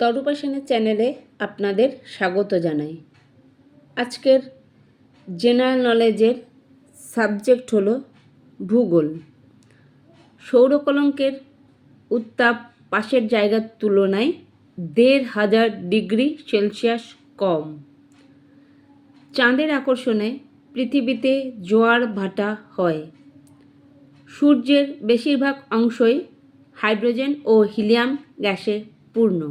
তরুপাসনের চ্যানেলে আপনাদের স্বাগত জানাই। আজকের জেনারেল নলেজের সাবজেক্ট হলো ভূগোল। সৌরকলঙ্কের উত্তাপ পাশের জায়গার তুলনায় ১,৫০০ ডিগ্রি সেলসিয়াস কম। চাঁদের আকর্ষণে পৃথিবীতে জোয়ার ভাটা হয়। সূর্যের বেশিরভাগ অংশই হাইড্রোজেন ও হিলিয়াম গ্যাসে পূর্ণ।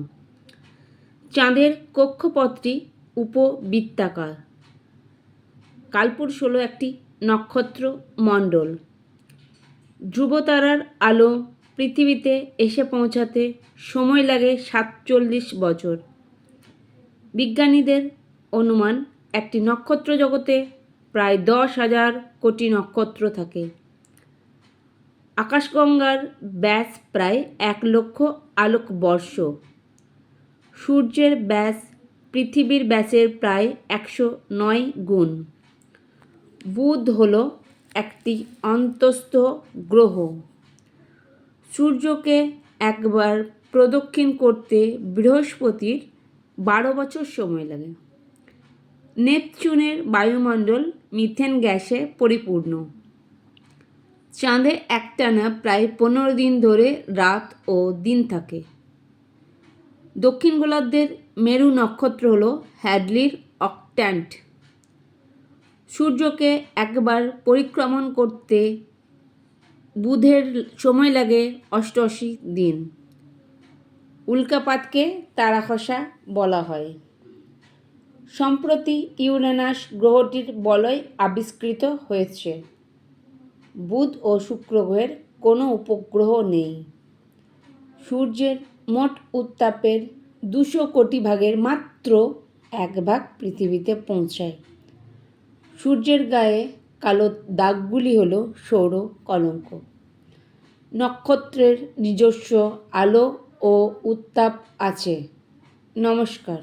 চাঁদের কক্ষপথটি উপবৃত্তাকার। কালপুরুষ হলো একটি নক্ষত্র মণ্ডল। ধ্রুবতারার আলো পৃথিবীতে এসে পৌঁছাতে সময় লাগে ৪৭ বছর। বিজ্ঞানীদের অনুমান একটি নক্ষত্র জগতে প্রায় ১০,০০০ কোটি নক্ষত্র থাকে। আকাশগঙ্গার ব্যাস প্রায় ১,০০,০০০ আলোকবর্ষ। সূর্যের ব্যাস পৃথিবীর ব্যাসের প্রায় ১০৯ গুণ। বুধ হল একটি অন্তস্থ গ্রহ। সূর্যকে একবার প্রদক্ষিণ করতে বৃহস্পতির ১২ বছর সময় লাগে। নেপচুনের বায়ুমণ্ডল মিথেন গ্যাসে পরিপূর্ণ। চাঁদে একটানা প্রায় ১৫ দিন ধরে রাত ও দিন থাকে। দক্ষিণ গোলার্ধের মেরু নক্ষত্র হল হ্যাডলির অক্ট্যান্ট। সূর্যকে একবার পরিক্রমণ করতে বুধের সময় লাগে ৮৮ দিন। উল্কাপাতকে তারা খসা বলা হয়। সম্প্রতি ইউরেনাস গ্রহটির বলয় আবিষ্কৃত হয়েছে। বুধ ও শুক্র গ্রহের কোনো উপগ্রহ নেই। সূর্যের মোট উত্তাপের ২০০ কোটি ভাগের মাত্র ১ ভাগ পৃথিবীতে পৌঁছায়। সূর্যের গায়ে কালো দাগগুলি হল সৌর কলঙ্ক। নক্ষত্রের নিজস্ব আলো ও উত্তাপ আছে। নমস্কার।